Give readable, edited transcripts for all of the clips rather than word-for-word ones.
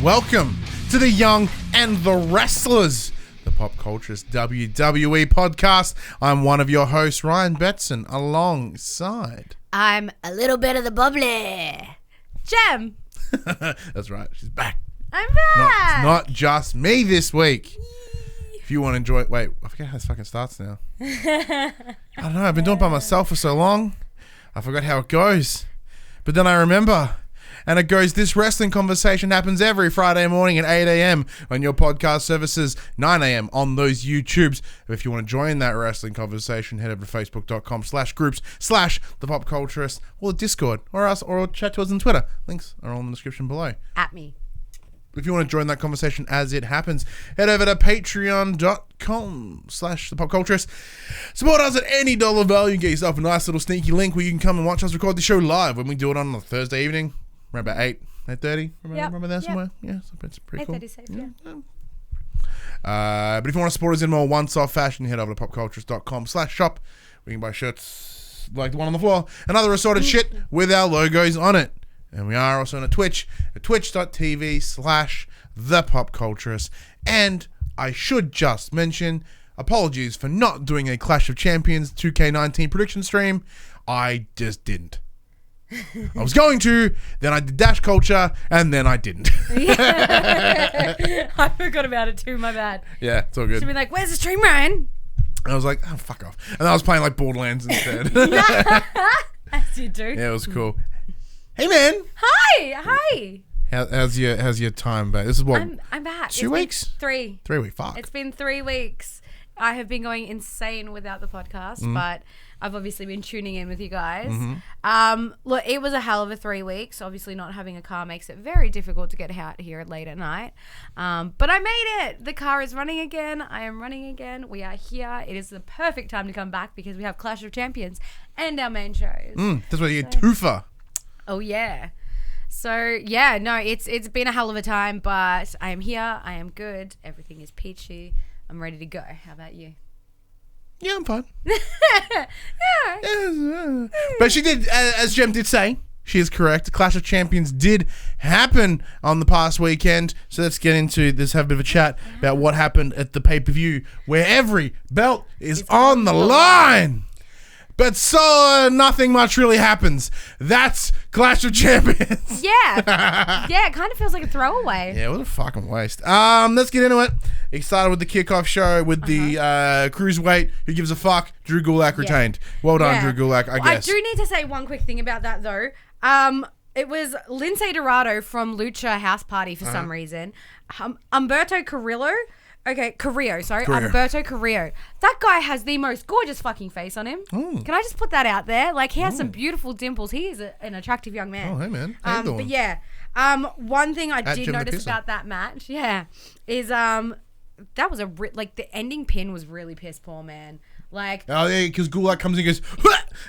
Welcome to the Young and the Wrestlers, the Pop Culture's WWE podcast. I'm one of your hosts, Ryan Betson, alongside... I'm a little bit of the bubbly. Jem. That's right, she's back. I'm back. Not just me this week. If you want to enjoy... Wait, I forget how this fucking starts now. I don't know, I've been doing it by myself for so long. I forgot how it goes. But then I remember... And it goes, this wrestling conversation happens every Friday morning at 8 a.m. on your podcast services, 9 a.m. on those YouTubes. If you want to join that wrestling conversation, head over to facebook.com/groups/thepopculturist or the Discord or chat to us on Twitter. Links are all in the description below. At me. If you want to join that conversation as it happens, head over to patreon.com/thepopculturist. Support us at any dollar value. Get yourself a nice little sneaky link where you can come and watch us record the show live when we do it on a Thursday evening. Around about 8:30. Remember there somewhere? Yeah, so it's pretty cool. 8:30 safe, yeah. But if you want to support us in more once-off fashion, head over to popculturist.com/shop. We can buy shirts like the one on the floor and other assorted shit with our logos on it. And we are also on a Twitch at twitch.tv/thepopculturist. And I should just mention, apologies for not doing a Clash of Champions 2K19 prediction stream. I just didn't. I was going to, then I did Dash Culture, and then I didn't. I forgot about it too, my bad. Yeah, it's all good. Should be like, where's the stream, Ryan? And I was like, oh, fuck off. And I was playing like Borderlands instead. As you do. Yeah, it was cool. Hey, man. Hi. How's your time back? This is what? I'm back. 2 weeks? 3. 3 weeks, fuck. It's been 3 weeks. I have been going insane without the podcast, but I've obviously been tuning in with you guys. Look, it was a hell of a 3 weeks. Obviously, not having a car makes it very difficult to get out here late at night. But I made it. The car is running again. I am running again. We are here. It is the perfect time to come back because we have Clash of Champions and our main shows. That's why you get twofer. Oh, yeah. So, yeah, no, it's been a hell of a time, but I am here. I am good. Everything is peachy. I'm ready to go. How about you? Yeah, I'm fine. Yeah. But she did, as Jem did say, she is correct. Clash of Champions did happen on the past weekend. So let's get into this, have a bit of a chat about what happened at the pay-per-view where every belt is on the line. But so nothing much really happens. That's Clash of Champions. Yeah. Yeah, it kind of feels like a throwaway. Yeah, what a fucking waste. Let's get into it. It started with the kickoff show with the cruiserweight. Who gives a fuck? Drew Gulak retained. Well done, Drew Gulak, I guess. I do need to say one quick thing about that, though. It was Lindsay Dorado from Lucha House Party for some reason. Humberto Carrillo. Okay, Carrillo. Humberto Carrillo. That guy has the most gorgeous fucking face on him. Ooh. Can I just put that out there? Like, he has some beautiful dimples. He is an attractive young man. Oh, hey, man. How you doing? But yeah, one thing I did notice about that match, is that was the ending pin was really piss poor, man. Like, oh yeah, because Gulak comes and goes,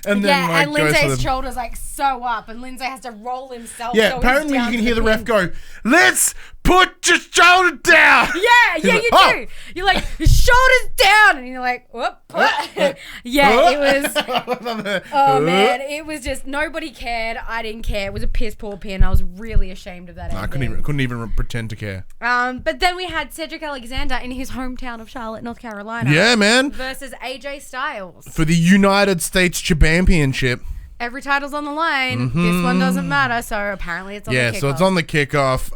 and then and Lindsay's shoulders like so up, and Lindsay has to roll himself. Yeah, so apparently you can hear the ref go, "Let's put your shoulder down." Yeah, you do. You're like, shoulders down, and you're like, whoop. Yeah, it was. Oh man, it was just nobody cared. I didn't care. It was a piss poor pin. I was really ashamed of that. I couldn't even pretend to care. But then we had Cedric Alexander in his hometown of Charlotte, North Carolina. Yeah, man. Versus AJ Styles for the United States Championship. Every title's on the line. This one doesn't matter, so apparently it's on the kickoff. Yeah, so it's on the kickoff.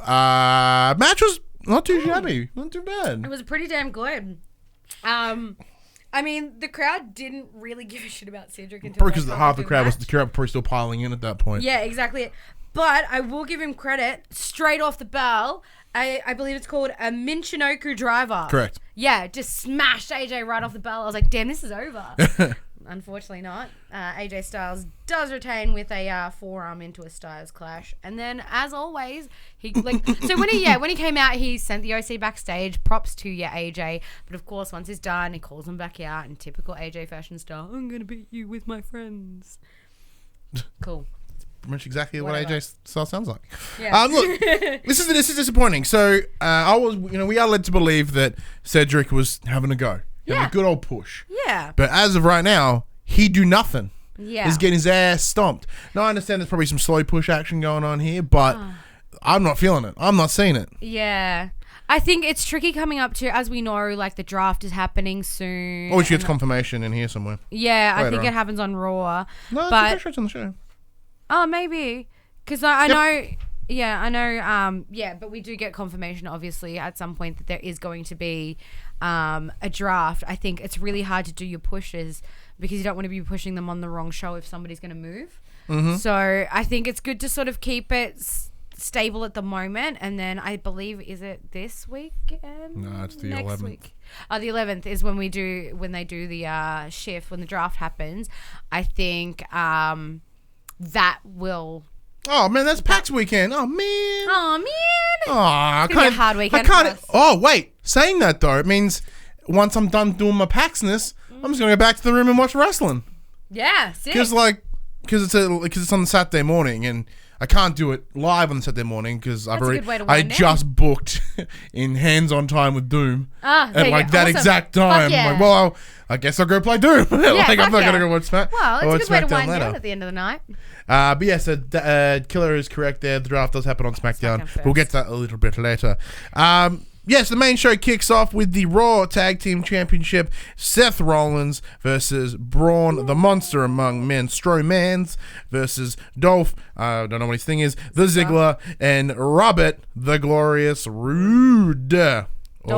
Match was not too shabby. Not too bad. It was pretty damn good. I mean, the crowd didn't really give a shit about Cedric until because half the crowd was probably still piling in at that point. Yeah, exactly. But I will give him credit. Straight off the bell, I believe it's called a Michinoku driver. Correct. Yeah, just smashed AJ right off the bell. I was like, damn, this is over. Unfortunately not. AJ Styles does retain with a forearm into a Styles clash. And then, as always, when he came out, he sent the OC backstage. Props to you, AJ. But of course, once he's done, he calls him back out in typical AJ fashion style. I'm going to beat you with my friends. Cool. Pretty much exactly Whatever. what AJ Styles sounds like. Yeah. Look, this is disappointing. So we are led to believe that Cedric was having a go. Having a good old push. Yeah. But as of right now, he do nothing. Yeah. He's getting his ass stomped. Now, I understand there's probably some slow push action going on here, but I'm not feeling it. I'm not seeing it. Yeah. I think it's tricky coming up to, as we know, like the draft is happening soon. Or we should get confirmation in here somewhere. Yeah, I think on. it happens on Raw. No, but it's on the show. Oh, maybe. Because I know... Yeah, I know. But we do get confirmation, obviously, at some point that there is going to be a draft. I think it's really hard to do your pushes because you don't want to be pushing them on the wrong show if somebody's going to move. Mm-hmm. So I think it's good to sort of keep it stable at the moment. And then I believe, is it this weekend? No, it's the Next 11th. week. The 11th is when they do the shift, when the draft happens. I think that will... Oh, man, that's PAX weekend. Oh, man. Oh, man. Oh, It's going to be a hard weekend I can't. for us. Oh, wait. Saying that, though, it means once I'm done doing my PAXness, I'm just going to go back to the room and watch wrestling. Yeah, sick. Because it's on the Saturday morning, and I can't do it live on the Saturday morning because That's a good way to wind down. just booked in hands-on time with Doom there at you like go. that Awesome. exact time. Fuck yeah. I'm like, well, I guess I'll go play Doom. Yeah, like I'm fuck not yeah. gonna go watch Smack. Well, it's a good way to wind later. down at the end of the night. But yes, Killer is correct there. The draft does happen on SmackDown. SmackDown We'll get to that a little bit later. Yes, the main show kicks off with the Raw Tag Team Championship. Seth Rollins versus Braun, the Monster Among Men. Strowman versus Dolph, I don't know what his thing is, the Ziggler, and Robert, the Glorious Roode. Dolph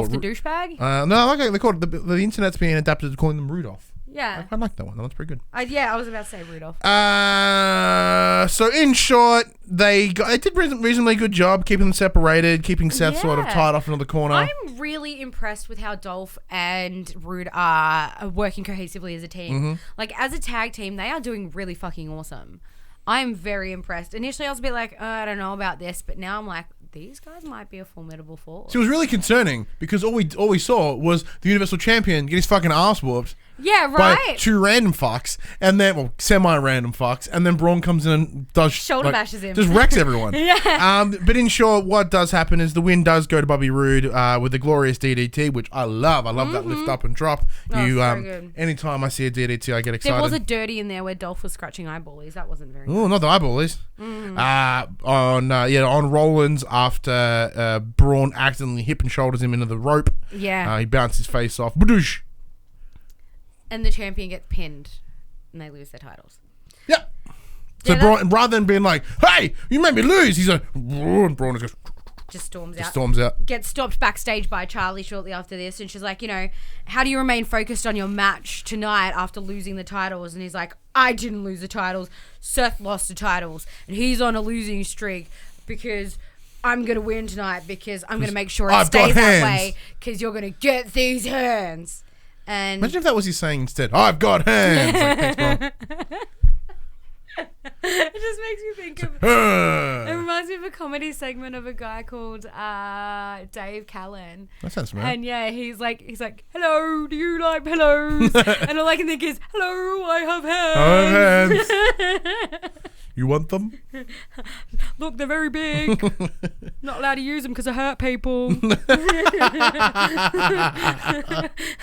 the douchebag? No, like they call it, the internet's being adapted to calling them Rudolph. Yeah. I like that one. That one's pretty good. I was about to say Rudolph. So in short, they did reasonably good job keeping them separated, keeping Seth sort of Yeah. tied off into the corner. I'm really impressed with how Dolph and Roode are working cohesively as a team. Mm-hmm. Like, as a tag team, they are doing really fucking awesome. I'm very impressed. Initially, I was a bit like, I don't know about this, but now I'm like, these guys might be a formidable force. So it was really concerning because all we saw was the Universal Champion get his fucking ass whooped Yeah, by right. two random fucks, and then semi-random fucks, and then Braun comes in and does Shoulder bashes him. just wrecks everyone. Yeah. But in short, what does happen is the win does go to Bobby Roode with the glorious DDT, which I love. I love that lift up and drop. Oh, so good. Anytime I see a DDT, I get excited. There was a dirty in there where Dolph was scratching eyeballies. That wasn't very Oh, not the eyeballies. On Rollins after Braun accidentally hip and shoulders him into the rope. Yeah. He bounced his face off. Badoosh. And the champion gets pinned and they lose their titles. Yep. So Yeah, Braun, rather than being like, "Hey, you made me lose," he's like, and Braun just Storms out. out. Gets stopped backstage by Charlie shortly after this, and she's like, how do you remain focused on your match tonight after losing the titles? And he's like, I didn't lose the titles. Seth lost the titles, and he's on a losing streak because I'm going to win tonight because I'm going to make sure it I've got stays that hands. way because you're going to get these hands. And Imagine if that was his saying instead. I've got hands. Like, thanks, Braun. it just makes me think of... It That reminds me of a comedy segment of a guy called Dave Callan. sounds familiar. And yeah, he's like, hello, do you like pillows? And all I can think is, hello, I have hands. I have hands. You want them? Look, they're very big. Not allowed to use them because I hurt people.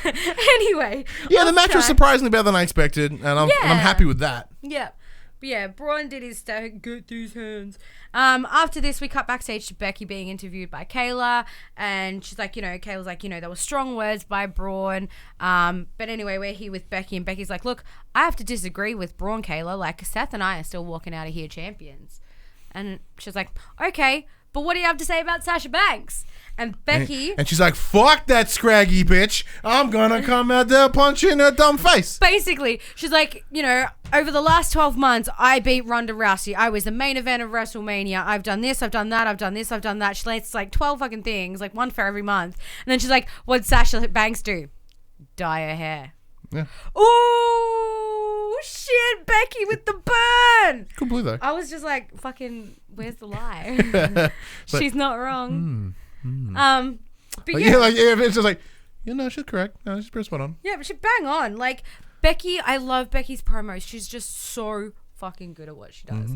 Anyway. Yeah, the match was track. surprisingly better than I expected, and I'm happy with that. Yeah. But yeah, Braun did his stuff. Get these hands. After this, we cut backstage to Becky being interviewed by Kayla, and she's like, Kayla's like, there were strong words by Braun. But anyway, we're here with Becky, and Becky's like, look, I have to disagree with Braun, Kayla. Like, Seth and I are still walking out of here champions. And she's like, okay, but what do you have to say about Sasha Banks? And Becky... And she's like, fuck that scraggy bitch. I'm gonna come out there punching her dumb face. Basically, she's like, over the last 12 months, I beat Ronda Rousey. I was the main event of WrestleMania. I've done this, I've done that, I've done this, I've done that. She lists like 12 fucking things, like one for every month. And then she's like, what'd Sasha Banks do? Dye her hair. Yeah. Ooh, shit, Becky with the burn. Couldn't believe that. I was just like, fucking, where's the lie? She's not wrong. But Like, yeah. it's just like, she's correct. No, she's pretty spot on. Yeah, but she bang on. Like, Becky, I love Becky's promos. She's just so fucking good at what she does.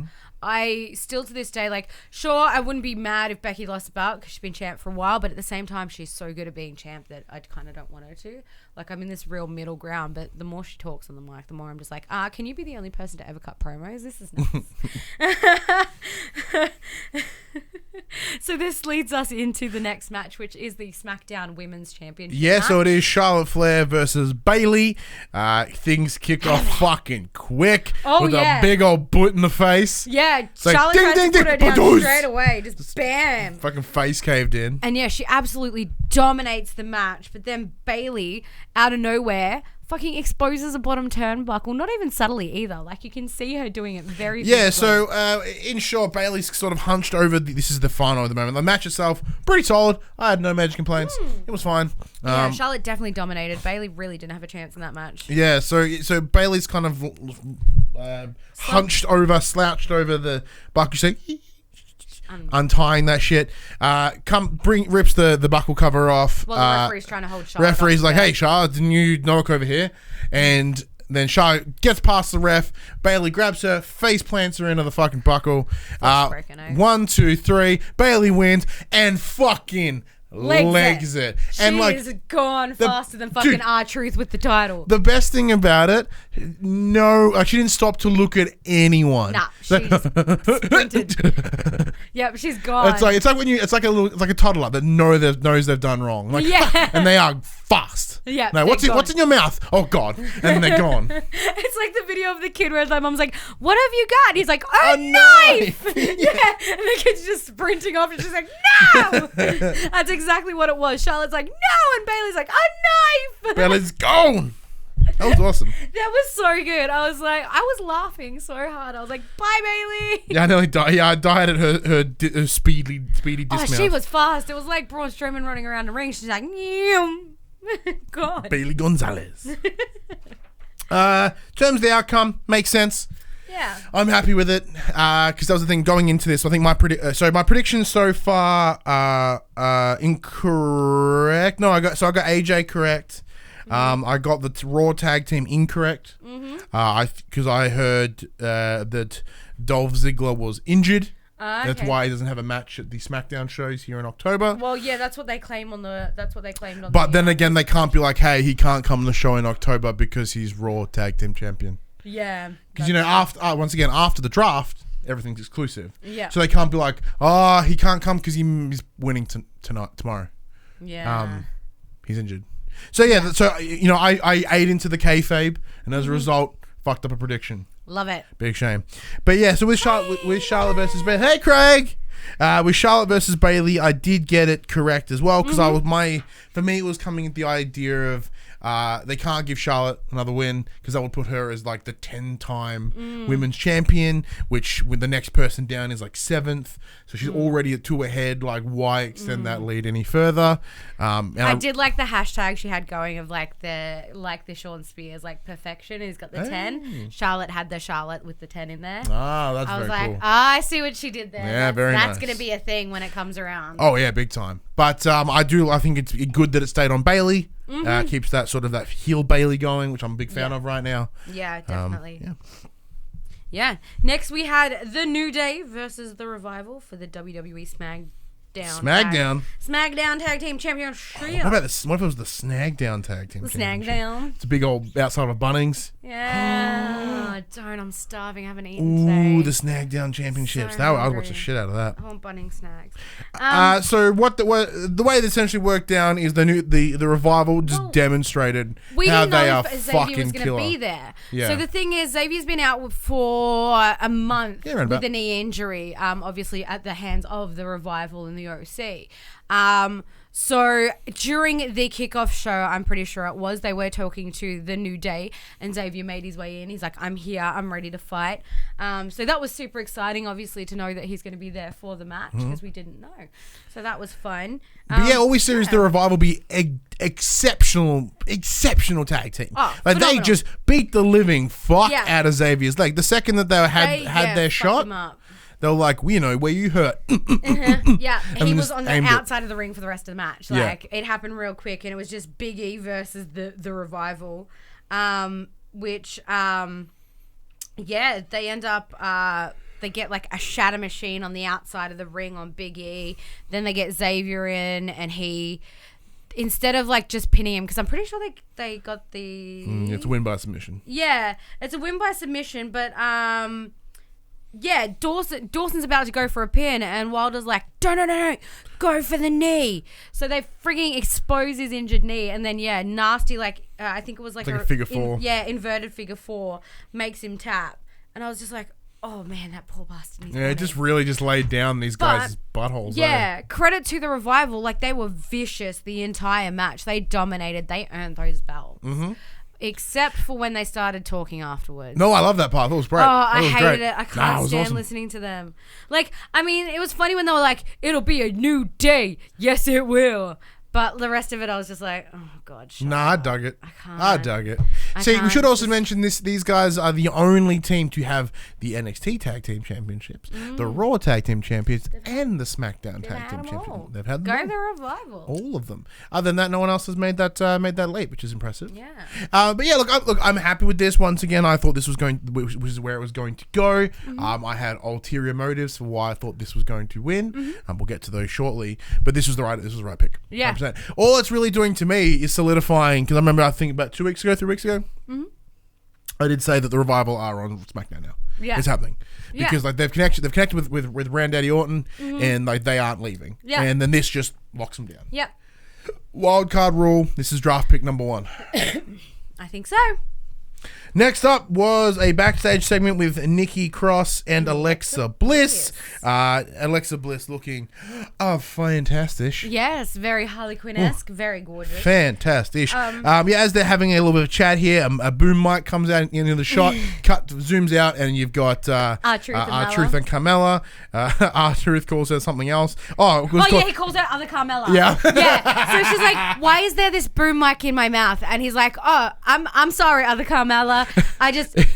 I still to this day, like, sure, I wouldn't be mad if Becky lost the belt because she's been champ for a while, but at the same time, she's so good at being champ that I kind of don't want her to. Like, I'm in this real middle ground, but the more she talks on the mic, the more I'm just like, can you be the only person to ever cut promos? This is nice. So this leads us into the next match, which is the SmackDown Women's Championship. Yeah, match. so it is Charlotte Flair versus Bayley. Things kick off fucking quick with a big old boot in the face. Yeah, like, Charlotte ding, tries ding, to put ding, her down ba-doos. straight away. Just bam. Fucking face caved in. And yeah, she absolutely dominates the match. But then Bayley, out of nowhere, fucking exposes a bottom turnbuckle. Not even subtly either. Like, you can see her doing it very Yeah, visibly. so in short, Bayley's sort of hunched over. This is the final at the moment. The match itself, pretty solid. I had no major complaints. It was fine. Yeah, Charlotte definitely dominated. Bayley really didn't have a chance in that match. Yeah, so Bayley's kind of hunched over, slouched over the buckle. She's like, untying that shit. Rips the buckle cover off. Well, the referee's trying to hold Charlotte. Referee's up like, there. hey, Charlotte, didn't you knock over here? And then Charlotte gets past the ref. Bayley grabs her, face plants her into the fucking buckle. Breaking, eh? 1, 2, 3. Bayley wins and fucking legs it. And like, She's gone faster than fucking R-Truth with the title. the best thing about it, she didn't stop to look at anyone. Nah, she just sprinted. Yep, she's gone. It's like a toddler that knows they've done wrong. Like, Yeah. and they are fast. Yeah, No, what's in your mouth? Oh God, and they're gone. It's like the video of the kid where my mom's like, "What have you got?" And he's like, "A knife!" Yeah, and the kid's just sprinting off, and she's like, "No!" That's exactly what it was. Charlotte's like, "No!" and Bayley's like, "A knife!" Bayley's gone. That was awesome. That was so good. I was laughing so hard. I was like, "Bye, Bayley." Yeah, I nearly died. Yeah, I died at her speedy dismount. Oh, she was fast. It was like Braun Strowman running around the ring. She's like, "Nyum." God. Bayley Gonzalez. Terms of the outcome makes sense. Yeah. I'm happy with it because that was the thing going into this. I think my predictions so far are incorrect. No, I got AJ correct. I got the Raw tag team incorrect. Because I heard that Dolph Ziggler was injured. Okay. That's why he doesn't have a match at the SmackDown shows here in October. Well, yeah, that's what they claim on the. That's what they claimed on. But then again, they can't be like, "Hey, he can't come on the show in October because he's Raw tag team champion." Yeah. Because after the draft, everything's exclusive. Yeah. So they can't be like, "Oh, he can't come because he's winning tomorrow." Yeah. He's injured. So yeah, I ate into the kayfabe, and as a result, fucked up a prediction. Love it. Big shame. But yeah, so with Charlotte versus Bayley. Hey, Craig. With Charlotte versus Bayley, I did get it correct as well because for me it was coming at the idea of they can't give Charlotte another win because that would put her as like the 10-time women's champion, which when the next person down is like 7th, so she's already at 2 ahead. Like, why extend that lead any further? I did like the hashtag she had going of like the Sean Spears like perfection. Who's got the 10? Charlotte had the Charlotte with the 10 in there. Ah, that's I was very like, cool. I see what she did there. Yeah, That's nice. gonna be a thing when it comes around. Oh yeah, big time. But I think it's good that it stayed on Bayley. Keeps that sort of that heel Bayley going, which I'm a big fan of right now. Yeah, definitely. Yeah. Yeah. Next we had The New Day versus The Revival for the WWE SmackDown Tag Team Championship. What about this? What if it was the Snagdown Tag Team? The Championship? Snagdown. It's a big old outside of Bunnings. Yeah. Don't. I'm starving. I haven't eaten today. Ooh, the Snagdown Championships. So I'd watch hungry. the shit out of that. I want Bunnings snacks. So the way it essentially worked down is the Revival just demonstrated We how didn't they know are if Xavier fucking was going to killer. be there. Yeah. So the thing is, Xavier's been out for a month Yeah, around with about. a knee injury, obviously at the hands of the Revival in the OC. So during the kickoff show, I'm pretty sure it was, they were talking to The New Day, and Xavier made his way in. He's like, I'm here, I'm ready to fight. So that was super exciting, obviously, to know that he's going to be there for the match, because we didn't know. So that was fun. But yeah, always series the Revival be exceptional tag team. Oh, like they phenomenal. just beat the living fuck Yeah. out of Xavier's leg. The second that they had their fucked shot, him up. they were like, where you hurt. Yeah, he then was just on the aimed it. outside of the ring for the rest of the match. Yeah. Like, it happened real quick, and it was just Big E versus the Revival, which, they end up, they get like a shatter machine on the outside of the ring on Big E. Then they get Xavier in, and he, instead of like just pinning him, because I'm pretty sure they got the... It's a win by submission. Yeah, it's a win by submission, but Dawson's about to go for a pin, and Wilder's like, no, go for the knee. So they frigging expose his injured knee, and then nasty, like I think it was like a figure four. Inverted figure four makes him tap, and I was just like, oh man, that poor bastard. It just really just laid down these guys' buttholes. Yeah, credit to the Revival, like they were vicious the entire match. They dominated. They earned those belts. Mm-hmm. Except for when they started talking afterwards. No, I love that part. That was great. Oh, I hated it. I can't stand listening to them. Like, I mean, it was funny when they were like, it'll be a new day. Yes, it will. But the rest of it, I was just like, oh, God, shut up. I dug it. I dug it. See, we should also mention this. These guys are the only team to have the NXT Tag Team Championships, the Raw Tag Team Champions, and the SmackDown Tag Team Champions. They've had them all. Go the Revival. All of them. Other than that, no one else has made that leap, which is impressive. Yeah. But yeah, look, I'm happy with this. Once again, I thought this was which is where it was going to go. I had ulterior motives for why I thought this was going to win. We'll get to those shortly. But this was the right pick. Yeah. 100%. All it's really doing to me is solidifying, because I remember, I think about 3 weeks ago, I did say that the Revival are on SmackDown now. Yeah. It's happening. Because like they've connected with Granddaddy Orton, and like they aren't leaving. Yeah. And then this just locks them down. Yep. Wild card rule. This is draft pick number 1. I think so. Next up was a backstage segment with Nikki Cross and Alexa Bliss. Alexa Bliss looking fantastic. Yes, very Harley Quinn-esque, very gorgeous. Fantastic. As they're having a little bit of chat here, a boom mic comes out into the shot, zooms out, and you've got R-Truth and Carmella. R-Truth calls her something else. He calls her other Carmella. Yeah. Yeah. So she's like, why is there this boom mic in my mouth? And he's like, I'm sorry, other Carmella.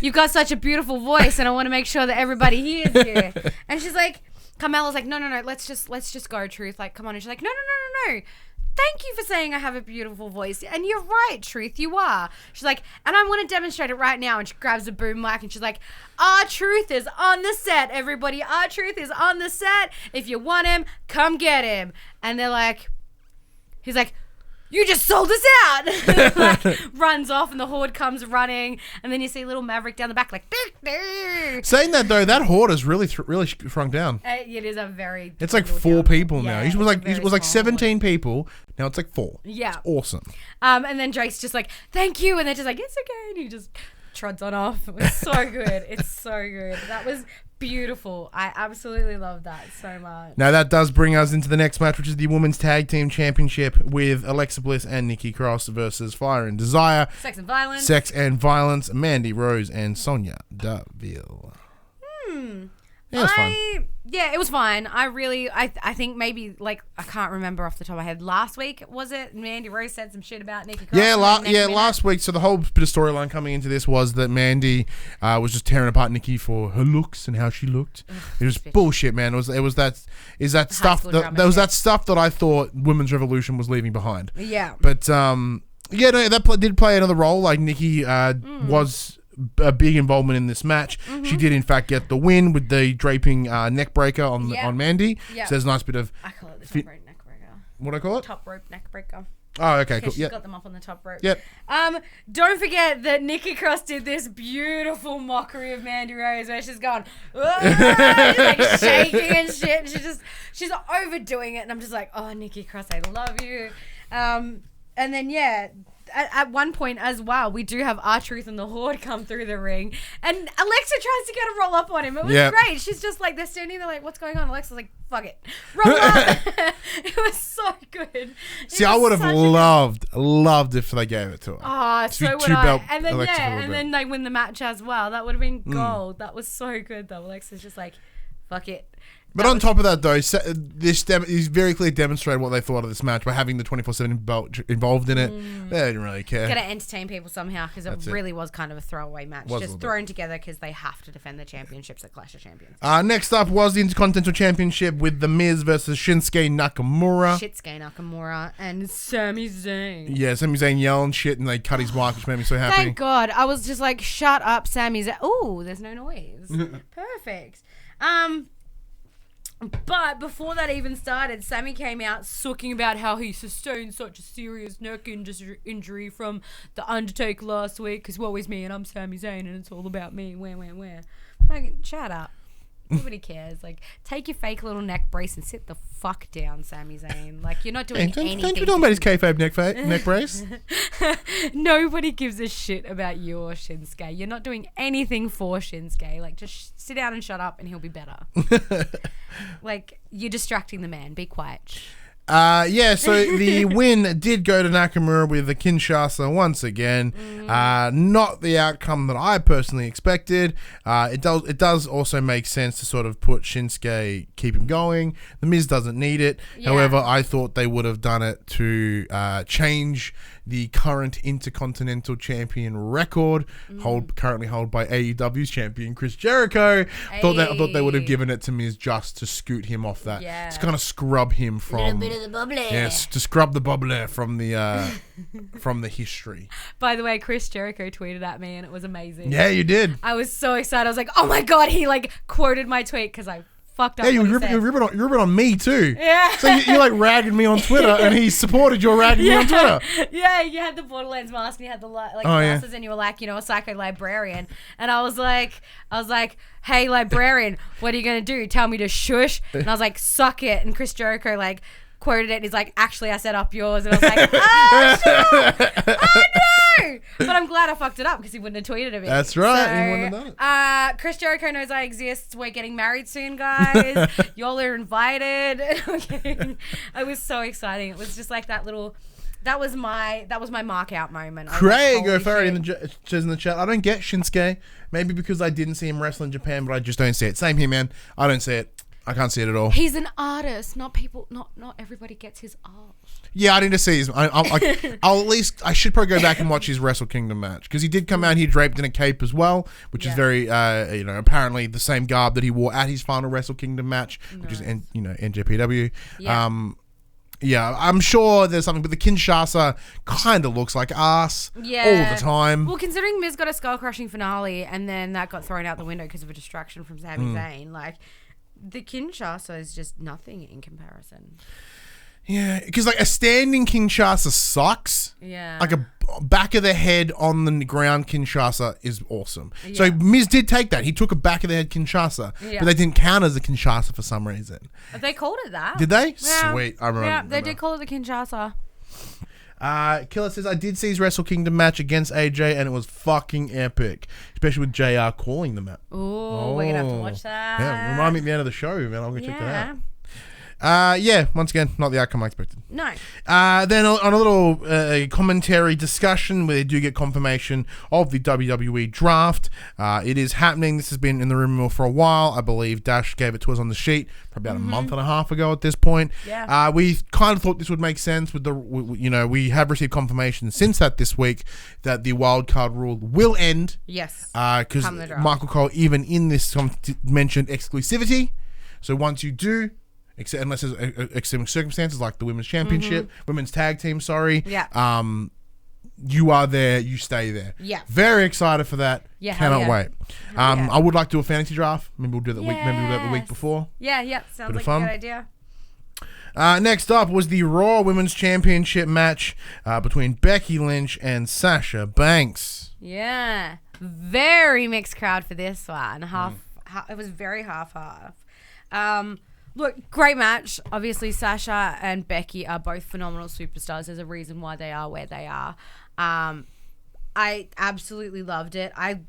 You've got such a beautiful voice, and I want to make sure that everybody hears you. And she's like, Carmella's like, no, let's just go, Truth. Like, come on. And she's like, no. Thank you for saying I have a beautiful voice. And you're right, Truth, you are. She's like, and I want to demonstrate it right now. And she grabs a boom mic and she's like, R-Truth is on the set, everybody. R-Truth is on the set. If you want him, come get him. And they're like, he's like, you just sold us out. Like, runs off, and the Horde comes running, and then you see little Maverick down the back, like. Saying that though, that Horde is really shrunk down. It is a very. It's like 4 people now. It was like 17 people. Now it's like 4. Yeah, it's awesome. And then Drake's just like, thank you, and they're just like, it's okay, and he just trods on off. It was so good. It's so good. That was beautiful. I absolutely love that so much. Now that does bring us into the next match, which is the Women's Tag Team Championship with Alexa Bliss and Nikki Cross versus Fire and Desire. Sex and Violence. Mandy Rose and Sonya Deville. Yeah, it was fun. Yeah, it was fine. I think maybe, like, I can't remember off the top of my head. Last week, was it? Mandy Rose said some shit about Nikki Cross. Last week. So the whole bit of storyline coming into this was that Mandy was just tearing apart Nikki for her looks and how she looked. It was bullshit, man. There was that stuff that I thought Women's Revolution was leaving behind. Yeah. But that did play another role. Like Nikki was a big involvement in this match. She did in fact get the win with the draping neck breaker on Mandy. So there's a nice bit of. I call it the top rope neck breaker. What do I call it? Top rope neck breaker. Oh, okay, cool. She's got them up on the top rope. Yep. Don't forget that Nikki Cross did this beautiful mockery of Mandy Rose where she's gone, just like shaking and shit. And she's overdoing it, and I'm just like, oh, Nikki Cross, I love you. And then at one point as well, we do have R-Truth and the Horde come through the ring, and Alexa tries to get a roll up on him. It was great. She's just like, they're standing there like, what's going on? Alexa's like, fuck it, roll up. It was so good. See, I would have loved if they gave it to her. Oh, so would I. And then then they win the match as well. That would have been gold. That was so good though. Alexa's just like, fuck it. But on top of that, though, this is very clearly demonstrated what they thought of this match by having the 24/7 belt involved in it. They didn't really care. Got to entertain people somehow, because it really was kind of a throwaway match, just thrown together because they have to defend the championships at Clash of Champions. Next up was the Intercontinental Championship with The Miz versus Shinsuke Nakamura. Shinsuke Nakamura and Sami Zayn. Yeah, Sami Zayn yelling shit, and they cut his mic, which made me so happy. Thank God. I was just like, shut up, Sami Zayn. Ooh, there's no noise. Perfect. But before that even started, Sami came out sooking about how he sustained such a serious neck injury from The Undertaker last week, because woe is me and I'm Sami Zayn and it's all about me. Where? Like, shut up. Nobody cares. Like, take your fake little neck brace and sit the fuck down, Sami Zayn. Like, you're not doing anything. Don't you talking about his kayfabe neck brace? Nobody gives a shit about you or Shinsuke. You're not doing anything for Shinsuke. Like, just sit down and shut up and he'll be better. Like, you're distracting the man. Be quiet. So the win did go to Nakamura with the Kinshasa once again. Not the outcome that I personally expected. It does also make sense to sort of put Shinsuke, keep him going. The Miz doesn't need it. Yeah. However, I thought they would have done it to change the current Intercontinental Champion record, currently held by AEW's champion Chris Jericho. I thought they would have given it to Miz just to scoot him off that. Yeah. To kind of scrub him from the bubbly. Yes, to scrub the bubbly from the from the history. By the way, Chris Jericho tweeted at me and it was amazing. Yeah, you did. I was so excited. I was like, oh my god, he like quoted my tweet because I fucked up. Yeah, you're ripping on me too. Yeah. So you like ragging me on Twitter, and he supported your ragging me on Twitter. Yeah, you had the Borderlands mask, and you had the glasses, and you were like, a psycho librarian, and I was like, hey librarian, what are you gonna do? Tell me to shush? And I was like, suck it. And Chris Jericho like quoted it, and he's like, actually, I set up yours, and I was like, oh shit, oh no. But I'm glad I fucked it up because he wouldn't have tweeted it. That's right. So, he wouldn't have done it. Chris Jericho knows I exist. We're getting married soon, guys. Y'all are invited. Okay. It was so exciting. It was just like that little. That was my mark out moment. Craig says in the chat, I don't get Shinsuke. Maybe because I didn't see him wrestle in Japan, but I just don't see it. Same here, man. I don't see it. I can't see it at all. He's an artist. Not people. Not everybody gets his art. Yeah, I need to see his. I'll at least. I should probably go back and watch his Wrestle Kingdom match because he did come out here draped in a cape as well, which is very, apparently the same garb that he wore at his final Wrestle Kingdom match, which is NJPW. Yeah. I'm sure there's something, but the Kinshasa kind of looks like ass all the time. Well, considering Miz got a skull-crushing finale and then that got thrown out the window because of a distraction from Sami Zayn, like. The Kinshasa is just nothing in comparison. Yeah, because like a standing Kinshasa sucks. Yeah. Like a back of the head on the ground Kinshasa is awesome. Yeah. So Miz did take that. He took a back of the head Kinshasa, but they didn't count as a Kinshasa for some reason. They called it that. Did they? Yeah. Sweet. I remember. Yeah, they did call it the Kinshasa. Killer says, I did see his Wrestle Kingdom match against AJ and it was fucking epic. Especially with JR calling the match. Ooh, we're going to have to watch that. Yeah, remind me at the end of the show, man. I'll go check that out. Once again, not the outcome I expected. No. Then on a little commentary discussion where they do get confirmation of the WWE draft. It is happening. This has been in the rumor for a while. I believe Dash gave it to us on the sheet for about a month and a half ago at this point. Yeah. We kind of thought this would make sense with we have received confirmation since that this week that the wildcard rule will end. Yes. Because Michael Cole, even in this, mentioned exclusivity. So once you do, unless there's extreme circumstances like the women's championship, women's tag team, you are there, you stay there. Yeah. Very excited for that. Yeah. Cannot wait. I would like to do a fantasy draft. Maybe we'll do that week. Maybe we'll do that the week before. Yeah. Sounds like a good idea. Next up was the Raw Women's Championship match between Becky Lynch and Sasha Banks. Yeah. Very mixed crowd for this one. It was very half-half. Look, great match. Obviously, Sasha and Becky are both phenomenal superstars. There's a reason why they are where they are. I absolutely loved it. I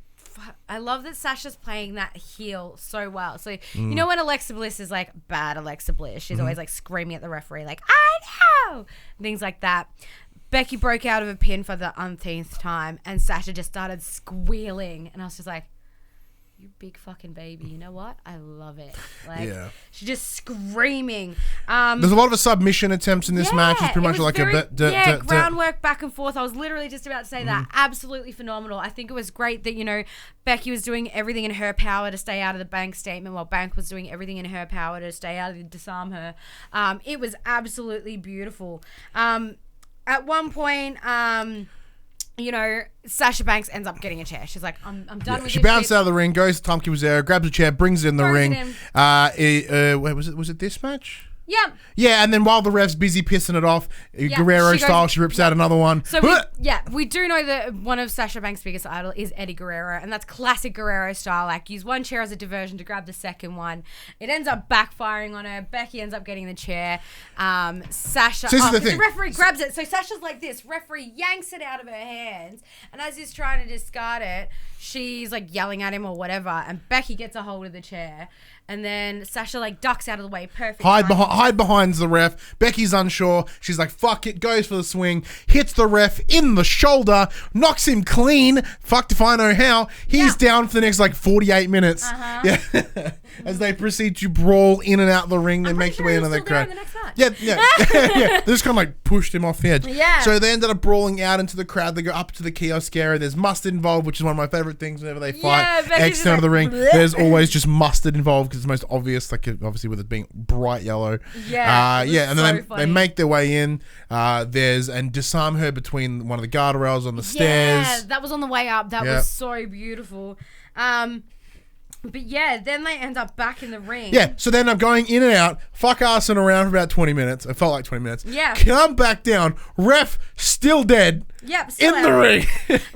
love that Sasha's playing that heel so well. So, you know when Alexa Bliss is like bad Alexa Bliss? She's always like screaming at the referee like, I know! Things like that. Becky broke out of a pin for the umpteenth time and Sasha just started squealing. And I was just like, you big fucking baby. You know what? I love it. Like, she's just screaming. There's a lot of submission attempts in this match. It's pretty much like groundwork back and forth. I was literally just about to say that. Absolutely phenomenal. I think it was great that, Becky was doing everything in her power to stay out of the Bank statement while Bank was doing everything in her power to stay out of it, disarm her. It was absolutely beautiful. At one point, Sasha Banks ends up getting a chair. She's like, I'm done with this. She bounced out of the ring, goes to Timekeeper's there, grabs a chair, brings it in the ring. Wait, was it this match? Yep. Yeah, and then while the ref's busy pissing it off, Guerrero style, she rips out another one. So we do know that one of Sasha Banks' biggest idol is Eddie Guerrero, and that's classic Guerrero style. Like, use one chair as a diversion to grab the second one. It ends up backfiring on her. Becky ends up getting the chair. Sasha, the referee grabs it. So Sasha's like this. Referee yanks it out of her hands, and as he's trying to discard it, she's like yelling at him or whatever, and Becky gets a hold of the chair. And then Sasha like ducks out of the way. Perfect. Hide behind the ref. Becky's unsure. She's like, fuck it. Goes for the swing. Hits the ref in the shoulder. Knocks him clean. Fucked if I know how. He's down for the next like 48 minutes. Yeah. As they proceed to brawl in and out of the ring. They make their way into the crowd. Yeah. They just kind of like pushed him off the edge. Yeah. So they ended up brawling out into the crowd. They go up to the kiosk area. There's mustard involved, which is one of my favorite things whenever they fight external of the ring. Bleh. There's always just mustard involved because it's most obvious, like obviously with it being bright yellow. And then they make their way in. And disarm her between one of the guardrails on the stairs. Yeah, that was on the way up. That was so beautiful. But yeah, then they end up back in the ring. Yeah, so they end up going in and out, fuck-assing around for about 20 minutes. It felt like 20 minutes. Yeah. Come back down. Ref still dead. Yep, still in the ring.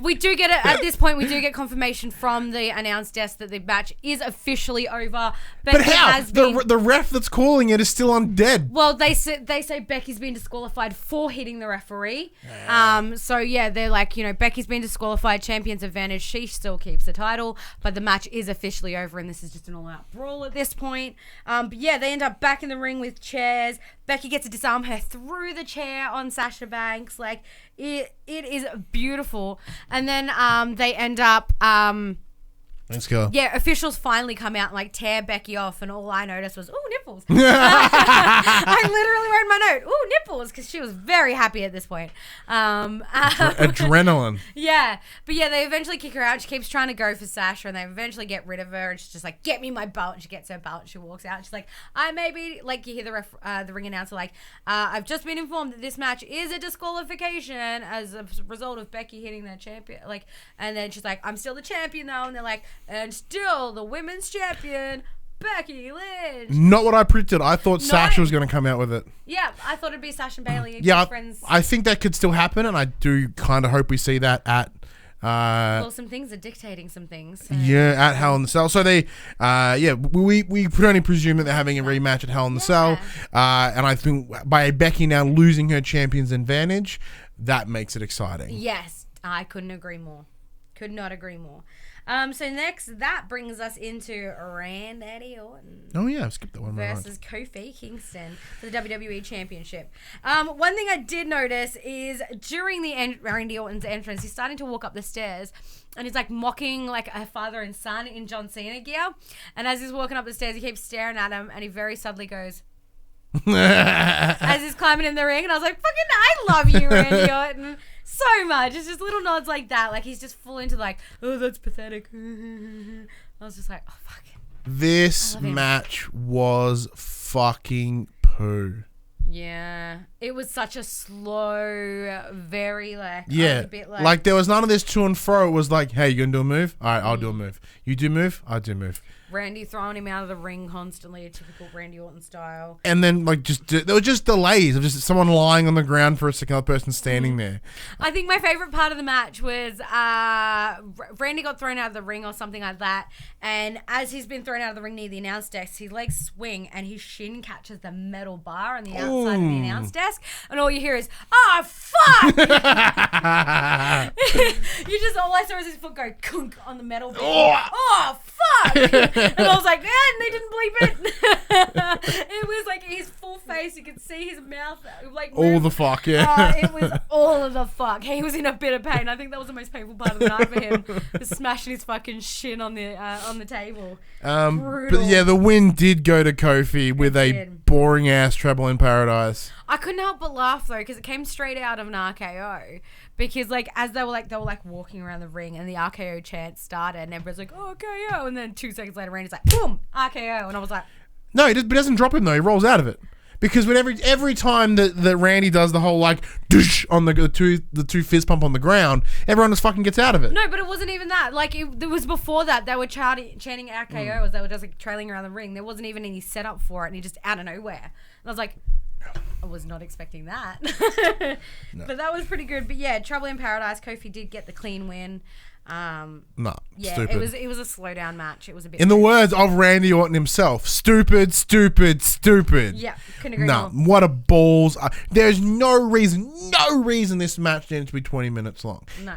We do get it at this point. We do get confirmation from the announce desk that the match is officially over. But how? The ref that's calling it is still undead. Well, they say Becky's been disqualified for hitting the referee. So yeah, they're like, Becky's been disqualified. Champion's advantage. She still keeps the title, but the match is officially over, and this is just an all-out brawl at this point. But yeah, they end up back in the ring with chairs. Becky gets to disarm her through the chair on Sasha Banks. Like, it is beautiful. And then they end up... Let's go. Yeah, officials finally come out and like tear Becky off, and all I noticed was, ooh, nipples. I literally wrote in my note, ooh, nipples, because she was very happy at this point. Adrenaline. Yeah, but yeah, they eventually kick her out. She keeps trying to go for Sasha, and they eventually get rid of her, and she's just like, get me my belt. And she gets her belt, and she walks out. And she's like, I maybe, like, you hear the ring announcer like, I've just been informed that this match is a disqualification as a result of Becky hitting their champion. Like, and then she's like, I'm still the champion though, and they're like, and still the women's champion, Becky Lynch. Not what I predicted. I thought Sasha was going to come out with it. Yeah, I thought it'd be Sasha and Bayley. Yeah, friends. I think that could still happen, and I do kind of hope we see that at... well, some things are dictating some things. So. Yeah, at Hell in the Cell. So they, we could only presume that they're having a rematch at Hell in the Cell. And I think by Becky now losing her champion's advantage, that makes it exciting. Yes, I couldn't agree more. Could not agree more. So next, that brings us into Randy Orton. Oh yeah, skip that one. Versus Kofi Kingston for the WWE Championship. One thing I did notice is during the Randy Orton's entrance, he's starting to walk up the stairs, and he's like mocking like a father and son in John Cena gear. And as he's walking up the stairs, he keeps staring at him, and he very subtly goes. As he's climbing in the ring, and I was like, fucking I love you, Randy Orton, so much. It's just little nods like that, like he's just full into like, oh, that's pathetic. I was just like, oh fuck. This match was fucking poo. Yeah, it was such a slow, very like, a bit like there was none of this to and fro. It was like, hey, you gonna do a move? All right, I'll do a move. You do move? I'll do a move. Randy throwing him out of the ring constantly, a typical Randy Orton style. And then, like, there were just delays of just someone lying on the ground for a second, other person standing there. I think my favorite part of the match was Randy got thrown out of the ring or something like that. And as he's been thrown out of the ring near the announce desk, his legs swing and his shin catches the metal bar on the outside of the announce desk. And all you hear is, oh, fuck! You just, all I saw was his foot go kunk on the metal bar. Oh, fuck! And I was like, man, they didn't bleep it. It was like his full face. You could see his mouth. Like all the fuck, yeah. It was all of the fuck. He was in a bit of pain. I think that was the most painful part of the night for him. Was smashing his fucking shin on the table. But yeah, the win did go to Kofi with a boring ass Trouble in Paradise. I couldn't help but laugh though, because it came straight out of an RKO. Because like as they were like walking around the ring and the RKO chant started and everybody's like, oh, RKO, and then 2 seconds later Randy's like, boom, RKO, and I was like, no, he doesn't drop him though. He rolls out of it. Because when every time that Randy does the whole like doosh on the two fist pump on the ground, everyone just fucking gets out of it. No, but it wasn't even that. Like it was before that. They were chanting RKO as they were just like trailing around the ring. There wasn't even any setup for it, and he just out of nowhere. And I was like, I was not expecting that. No. But that was pretty good. But yeah, Trouble in Paradise. Kofi did get the clean win. No, yeah, stupid. It was a slow down match. It was a bit. In the words of Randy Orton himself, stupid, stupid, stupid. Yeah, couldn't agree more. What a balls! There's no reason this match needed to be 20 minutes long. No,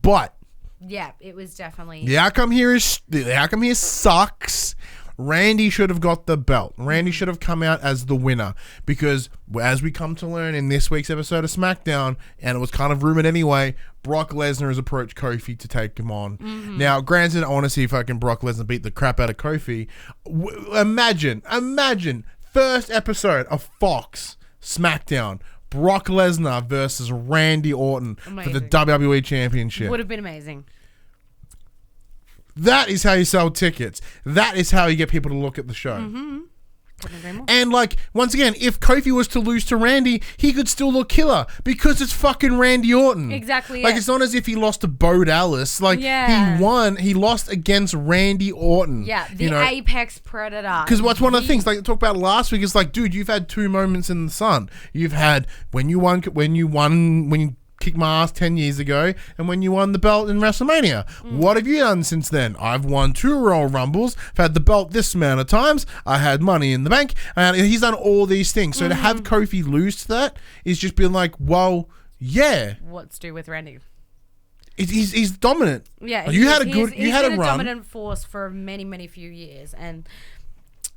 but yeah, it was definitely. The outcome here sucks. Randy should have got the belt. Randy should have come out as the winner because, as we come to learn in this week's episode of SmackDown, and it was kind of rumored anyway, Brock Lesnar has approached Kofi to take him on. Mm-hmm. Now, granted, I want to see fucking Brock Lesnar beat the crap out of Kofi. Imagine, first episode of Fox SmackDown, Brock Lesnar versus Randy Orton for the WWE Championship. Would have been amazing. That is how you sell tickets. That is how you get people to look at the show. Mm-hmm. And like, once again, if Kofi was to lose to Randy, he could still look killer because it's fucking Randy Orton. Exactly. Like, it's not as if he lost to Bo Dallas. Like, he lost against Randy Orton. Yeah, the apex predator. Because what's one of the things, like I talked about last week, is like, dude, you've had two moments in the sun. You've had when you kicked my ass 10 years ago and when you won the belt in WrestleMania. What have you done since then? I've won 2 Royal Rumbles. I've had the belt this amount of times. I had money in the bank. And he's done all these things. So to have Kofi lose to that is just being like, well, yeah. What's to do with Randy? He's dominant. Yeah. You had a run. Dominant force for many few years. And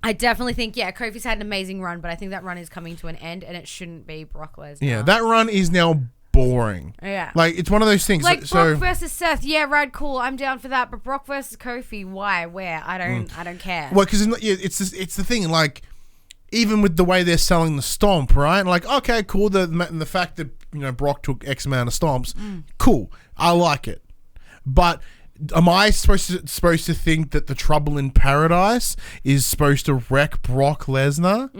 I definitely think, Kofi's had an amazing run, but I think that run is coming to an end and it shouldn't be Brock Lesnar. Yeah, that run is now boring. Yeah. Like, it's one of those things. Like, Brock versus Seth. Yeah, right, cool. I'm down for that. But Brock versus Kofi, why? Where? I don't care. Well, because it's the thing, like, even with the way they're selling the stomp, right? Like, okay, cool. The fact that, Brock took X amount of stomps, cool. I like it. But am I supposed to think that the Trouble in Paradise is supposed to wreck Brock Lesnar?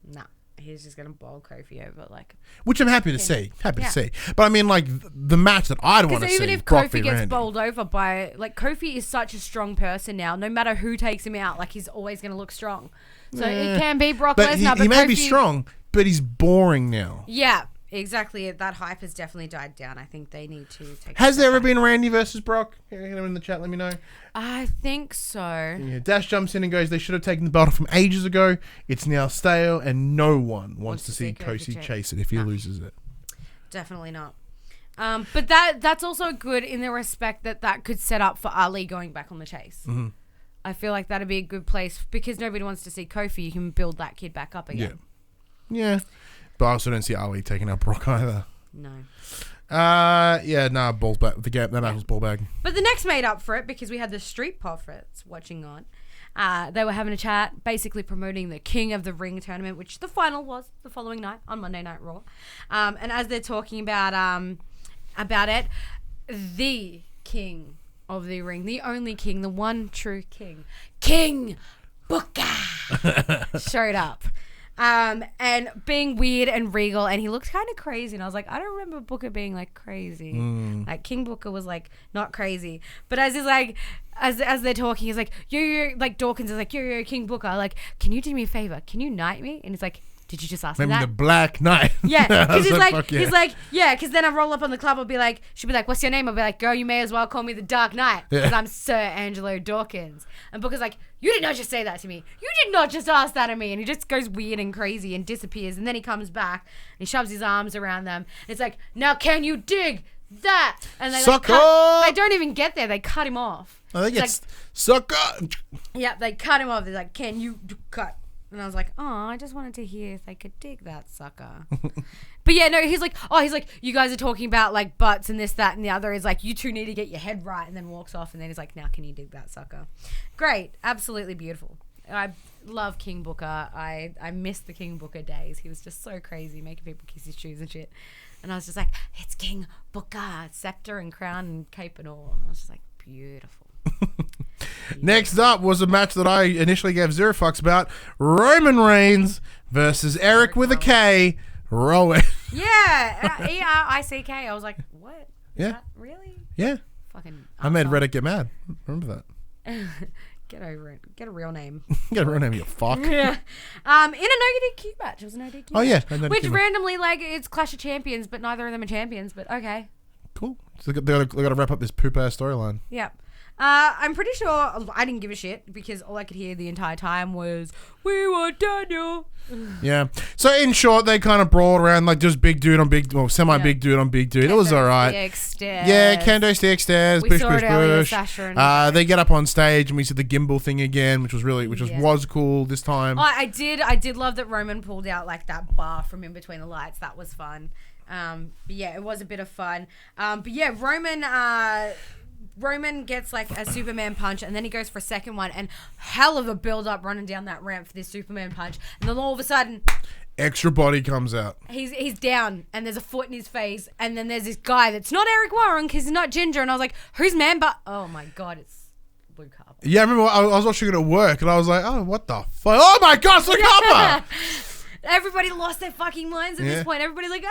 No. He's just going to bowl Kofi over, like... Which I'm happy to see. To see. But I mean, like, the match that I'd want to see... Because even if Kofi gets bowled over by... Like, Kofi is such a strong person now. No matter who takes him out, like, he's always going to look strong. So it can be Brock Lesnar, but he may be strong, but he's boring now. Yeah, exactly. That hype has definitely died down. I think they need to take... Has there ever been Randy versus Brock? Hit him in the chat, let me know. I think so. Yeah, Dash jumps in and goes, they should have taken the belt from ages ago. It's now stale and no one wants to see Kofi chase it if he loses it. Definitely not. But that's also good in the respect that could set up for Ali going back on the chase. Mm-hmm. I feel like that'd be a good place because nobody wants to see Kofi. You can build that kid back up again. Yeah. But I also don't see Ali taking out Brock either. No. Balls back. That match was ball bag. But the next made up for it because we had the Street Profits watching on. They were having a chat, basically promoting the King of the Ring tournament, which the final was the following night on Monday Night Raw. And as they're talking about it, the King of the Ring, the only king, the one true king, King Booker, showed up. And being weird and regal, and he looked kind of crazy, and I was like, I don't remember Booker being like crazy. Like King Booker was like not crazy, but as he's like, as they're talking, he's like, yo, like Dawkins is like, yo, King Booker, like, can you do me a favor? Can you knight me? And he's like, did you just ask me that? The Black Knight. Yeah, because he's like, because then I roll up on the club, I'll be like, she'll be like, what's your name? I'll be like, girl, you may as well call me the Dark Knight, because I'm Sir Angelo Dawkins. And Booker's like, you did not just say that to me. You did not just ask that of me. And he just goes weird and crazy and disappears. And then he comes back and he shoves his arms around them. And it's like, now can you dig that? And they they don't even get there. They cut him off. I think it's sucker. Yeah, they cut him off. They're like, can you cut? And I was like, oh, I just wanted to hear if they could dig that sucker. But yeah, no, he's like, you guys are talking about like butts and this, that, and the other. He's like, you two need to get your head right, and then walks off. And then he's like, now can you dig that sucker? Great. Absolutely beautiful. I love King Booker. I miss the King Booker days. He was just so crazy, making people kiss his shoes and shit. And I was just like, it's King Booker, scepter and crown and cape and all. I was just like, beautiful. Next up was a match that I initially gave 0 fucks about. Roman Reigns versus Erick with a K, Rowan. Yeah, ERICK. I was like, what? Yeah. That, really? Yeah. Fucking. I made Reddit get mad. Remember that. Get over it. Get a real name. Get a real name, you fuck. Yeah. In a no DQ match. It was a no DQ. Oh, yeah. Which randomly, like, it's Clash of Champions, but neither of them are champions, but okay. Cool. So they got to wrap up this poop-ass storyline. Yeah. I'm pretty sure I didn't give a shit because all I could hear the entire time was, "We want Daniel." Yeah. So in short, they kind of brawled around like just big dude on big, well, semi-big dude on big dude. It was all right. Yeah, kendo stick stairs, we push, saw push, it earlier, push. Sasha and They get up on stage and we see the gimbal thing again, which was cool this time. Oh, I did love that Roman pulled out like that bar from in between the lights. That was fun. But yeah, it was a bit of fun. But yeah, Roman gets like a Superman punch and then he goes for a second one and hell of a build up running down that ramp for this Superman punch. And then all of a sudden, extra body comes out. He's down and there's a foot in his face and then there's this guy that's not Erick Warren because he's not ginger and I was like, who's man? But oh my God, it's Luke Harper. Yeah, I remember I was watching it at work and I was like, oh, what the fuck? Oh my God, it's Luke Harper! Everybody lost their fucking minds at this point. Everybody's like,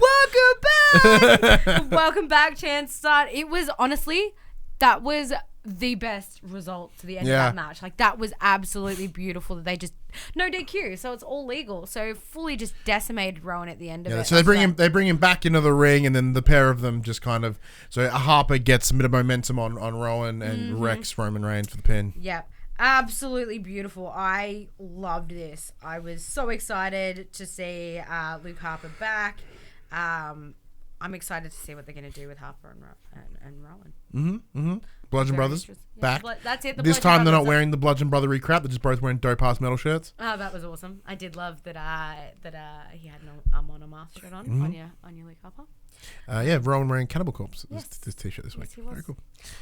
welcome back. Welcome back, chance start. It was, honestly, that was the best result to the end of that match. Like, that was absolutely beautiful that they just, no DQ, so it's all legal. So fully just decimated Rowan at the end of it. So they bring him back into the ring and then the pair of them just kind of, so Harper gets a bit of momentum on Rowan and wrecks Roman Reigns for the pin. Yeah. Absolutely beautiful. I loved this. I was so excited to see Luke Harper back. I'm excited to see what they're going to do with Harper and Rowan. Bludgeon Brothers back. That's it. This time they're not wearing the Bludgeon Brothery crap. They're just both wearing dope ass metal shirts. Oh, that was awesome. I did love that he had an on a mask shirt on your Luke Harper. Yeah, Rowan wearing Cannibal Corpse. Yes. This t-shirt this week. Yes, he was. Very cool.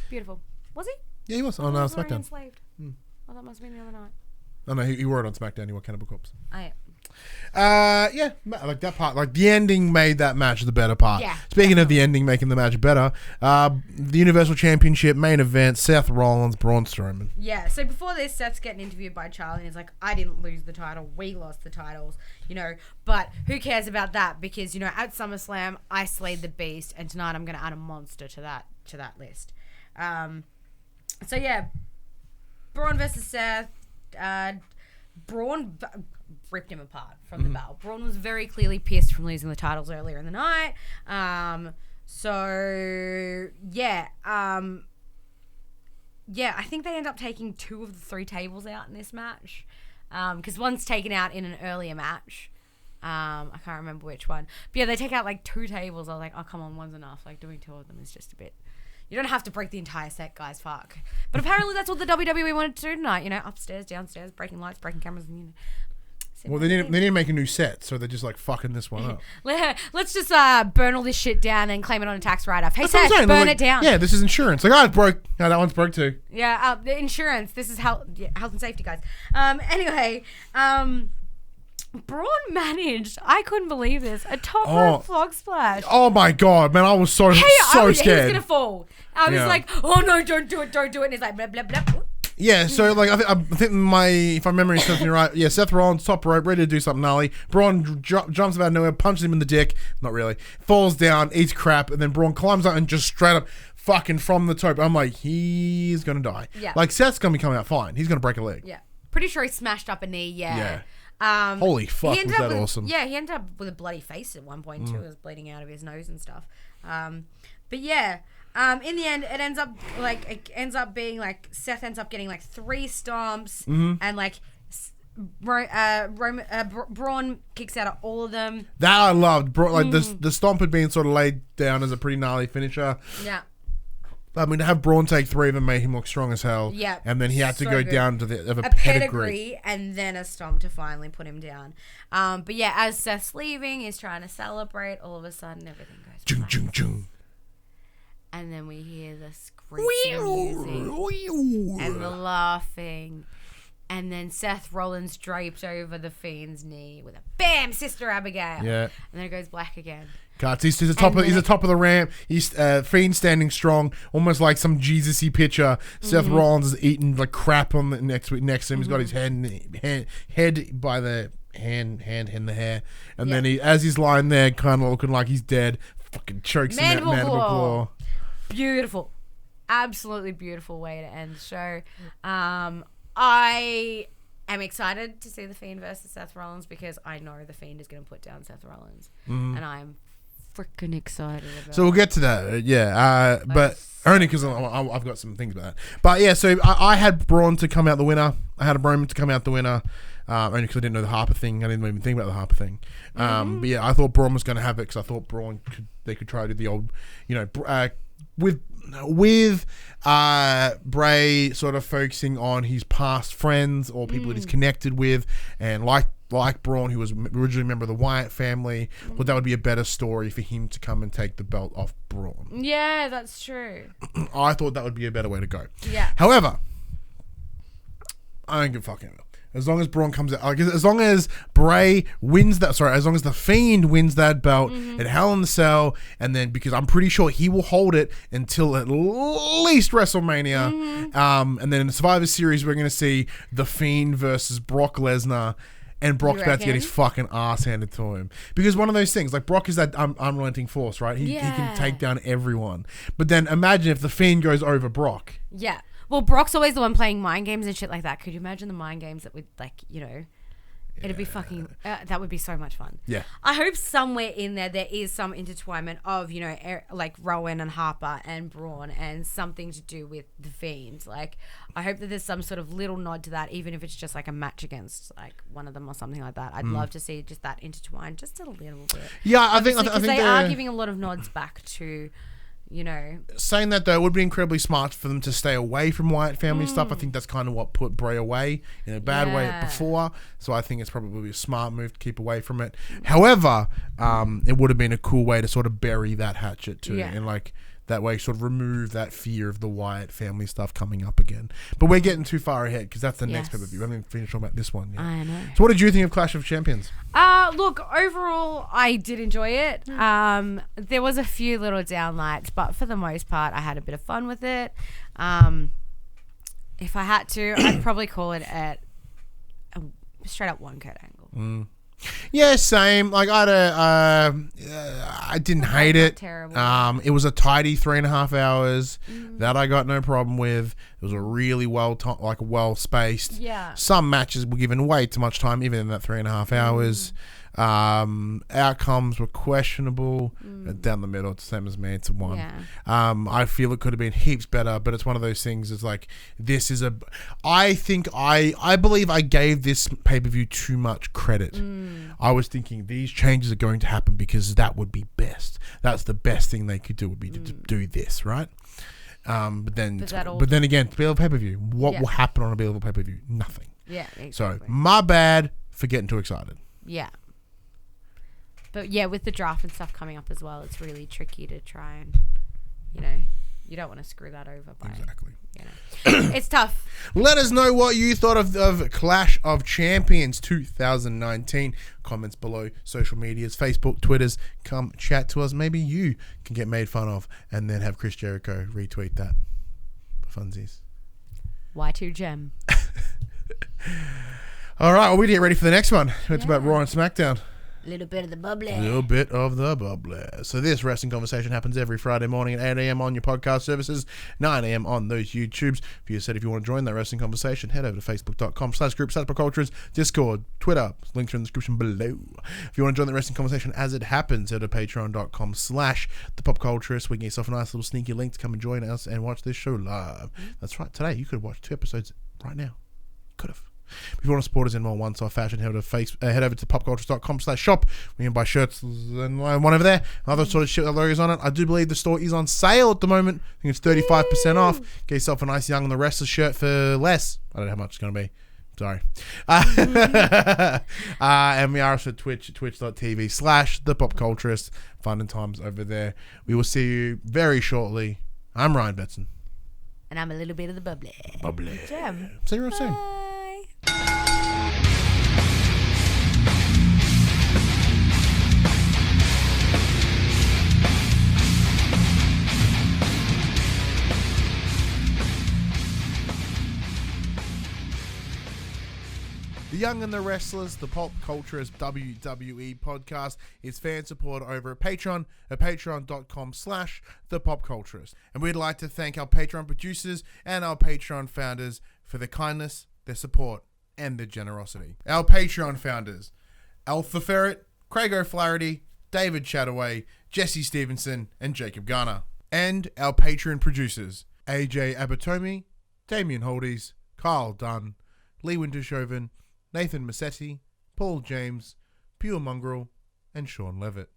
Beautiful. Was he? Yeah, he was on SmackDown. Enslaved. Oh, that must have been the other night. Oh no, he wore it on SmackDown. He wore Cannibal Corpse. Oh, yeah. Yeah, like that part, like the ending made that match the better part. Yeah, Speaking of the ending making the match better, the Universal Championship main event, Seth Rollins, Braun Strowman. Yeah, so before this, Seth's getting interviewed by Charlie and he's like, I didn't lose the title, we lost the titles, but who cares about that because, at SummerSlam, I slayed the beast and tonight I'm going to add a monster to that list. So yeah, Braun versus Seth, Braun ripped him apart from the bell. Braun was very clearly pissed from losing the titles earlier in the night. I think they end up taking 2 of the 3 tables out in this match. Because one's taken out in an earlier match. I can't remember which one. But yeah, they take out like 2 tables. I was like, oh, come on, one's enough. Like doing 2 of them is just a bit... You don't have to break the entire set, guys. Fuck. But apparently that's what the WWE wanted to do tonight. Upstairs, downstairs, breaking lights, breaking cameras, and well, they need to make a new set, so they're just like fucking this one up. Let's just burn all this shit down and claim it on a tax write-off. Hey, Seth, burn it down. Yeah, this is insurance. Like, it broke. No, that one's broke too. Yeah, the insurance. This is health and safety, guys. Anyway, Braun managed, I couldn't believe this, a top rope frog splash. Oh my God, man, I was so scared. He was going to fall. I was like, oh no, don't do it. And he's like, blah, blah, blah. Yeah, so like I think if I'm remembering something right, yeah, Seth Rollins top rope, ready to do something gnarly. Braun jumps out of nowhere, punches him in the dick, not really, falls down, eats crap, and then Braun climbs out and just straight up fucking from the top. I'm like, he's gonna die. Yeah. Like Seth's gonna be coming out fine. He's gonna break a leg. Yeah. Pretty sure he smashed up a knee. Yeah. Holy fuck, was that awesome? Yeah, he ended up with a bloody face at one point too. It was bleeding out of his nose and stuff. But yeah. In the end, it ends up being like Seth ends up getting like 3 stomps and like Braun kicks out of all of them. That I loved. Like the stomp had been sort of laid down as a pretty gnarly finisher. Yeah. I mean, to have Braun take 3 of them made him look strong as hell. Yeah. And then he had to go down to a pedigree and then a stomp to finally put him down. But yeah, as Seth's leaving, he's trying to celebrate. All of a sudden, everything goes. Chung, chung, chung. And then we hear the screeching music and the laughing And then Seth Rollins draped over the Fiend's knee with a bam, Sister Abigail. Yeah. And then it goes black again. Cuts. He's the top of the ramp. He's Fiend standing strong, almost like some Jesus-y picture. Seth Rollins is eating like crap on the next to him. He's got his head by the hand in the hair, and then as he's lying there, kind of looking like he's dead, fucking chokes in that mandible claw. Beautiful, absolutely beautiful way to end the show. I am excited to see the Fiend versus Seth Rollins because I know the Fiend is going to put down Seth Rollins, and I'm freaking excited about. So we'll get to that, but only because I've got some things about that. But yeah, so I had Braun to come out the winner. I had Braun to come out the winner. Only because I didn't know the Harper thing. I didn't even think about the Harper thing. But yeah, I thought Braun was going to have it because I thought they could try to do the old, with Bray sort of focusing on his past friends or people that he's connected with, and like Braun, who was originally a member of the Wyatt family, well, that would be a better story for him to come and take the belt off Braun. Yeah, that's true. I thought that would be a better way to go. Yeah. However, I don't give a fucking hell. As long as Braun comes out, as long as Bray wins that, as long as the Fiend wins that belt at Hell in the Cell, and then because I'm pretty sure he will hold it until at least WrestleMania, and then in the Survivor Series we're going to see the Fiend versus Brock Lesnar, and Brock's about to get his fucking ass handed to him. Because one of those things, like Brock is that unrelenting force, right? He can take down everyone. But then imagine if the Fiend goes over Brock. Yeah. Well, Brock's always the one playing mind games and shit like that. Could you imagine the mind games that would, it'd be fucking, that would be so much fun. Yeah. I hope somewhere in there is some intertwinement of, like Rowan and Harper and Braun and something to do with the Fiends. Like, I hope that there's some sort of little nod to that, even if it's just like a match against like one of them or something like that. I'd love to see just that intertwined just a little bit. Yeah, I think they are giving a lot of nods back to, Saying that, though, it would be incredibly smart for them to stay away from Wyatt family stuff. I think that's kind of what put Bray away in a bad way before. So I think it's probably a smart move to keep away from it. However, it would have been a cool way to sort of bury that hatchet too. Yeah. And that way sort of remove that fear of the Wyatt family stuff coming up again. But we're getting too far ahead because that's the next pay-per-view. I haven't even finished talking about this one yet. I know. So what did you think of Clash of Champions? Look, overall, I did enjoy it. There was a few little downlights, but for the most part, I had a bit of fun with it. If I had to, I'd probably call it at a straight up one Kurt Angle. Yeah, same. Like I didn't hate it. Terrible. It was a tidy 3.5 hours that I got no problem with. It was a really well spaced. Yeah. Some matches were given way too much time, even in that 3.5 hours. Outcomes were questionable. Down the middle, it's the same as me. It's a 1. Yeah. I feel it could have been heaps better, but it's one of those things. It's like I believe I gave this pay-per-view too much credit. I was thinking these changes are going to happen because that would be best. That's the best thing they could do would be to do this, right? But then again, to be able to pay-per-view, what will happen on a available pay-per-view? Nothing. Yeah, exactly. So my bad for getting too excited. Yeah. But yeah, with the draft and stuff coming up as well, it's really tricky to try and, you don't want to screw that over by exactly. It's tough. Let us know what you thought of Clash of Champions 2019. Comments below, social medias, Facebook, Twitters. Come chat to us. Maybe you can get made fun of and then have Chris Jericho retweet that. Funsies. Y2 Jem. All right, well, we get ready for the next one. It's about Raw and SmackDown. A little bit of the bubbly. So this wrestling conversation happens every Friday morning at 8 a.m. on your podcast services, 9 a.m. on those YouTubes. If you want to join that wrestling conversation, head over to facebook.com/group/popcultures, Discord, Twitter. Links are in the description below. If you want to join the wrestling conversation as it happens, head to patreon.com/thepopculturist. We can get yourself a nice little sneaky link to come and join us and watch this show live. That's right. Today, you could watch 2 episodes right now. Could have. If you want to support us in more one-star fashion, head over to popcultures.com/shop. We can buy shirts and one over there. Other sort of shit with logos on it. I do believe the store is on sale at the moment. I think it's 35% off. Get yourself a nice Young and the Restless shirt for less. I don't know how much it's going to be. Sorry. And we are also at twitch.tv/thepopculturist. Fun and times over there. We will see you very shortly. I'm Ryan Betson. And I'm a little bit of the bubbly. Bubbly. Jem. See you real soon. Bye. Young and the Restless, the Pop Culturist WWE podcast, is fan support over at Patreon at patreon.com/thepopculturist. And we'd like to thank our Patreon producers and our Patreon founders for their kindness, their support, and their generosity. Our Patreon founders: Alpha Ferret, Craig O'Flaherty, David Chataway, Jesse Stevenson, and Jacob Garner. And our Patreon producers: AJ Abatomi, Damian Holdies, Kyle Dunn, Lee Wintershoven, Nathan Massetti, Paul James, Pure Mongrel, and Sean Levitt.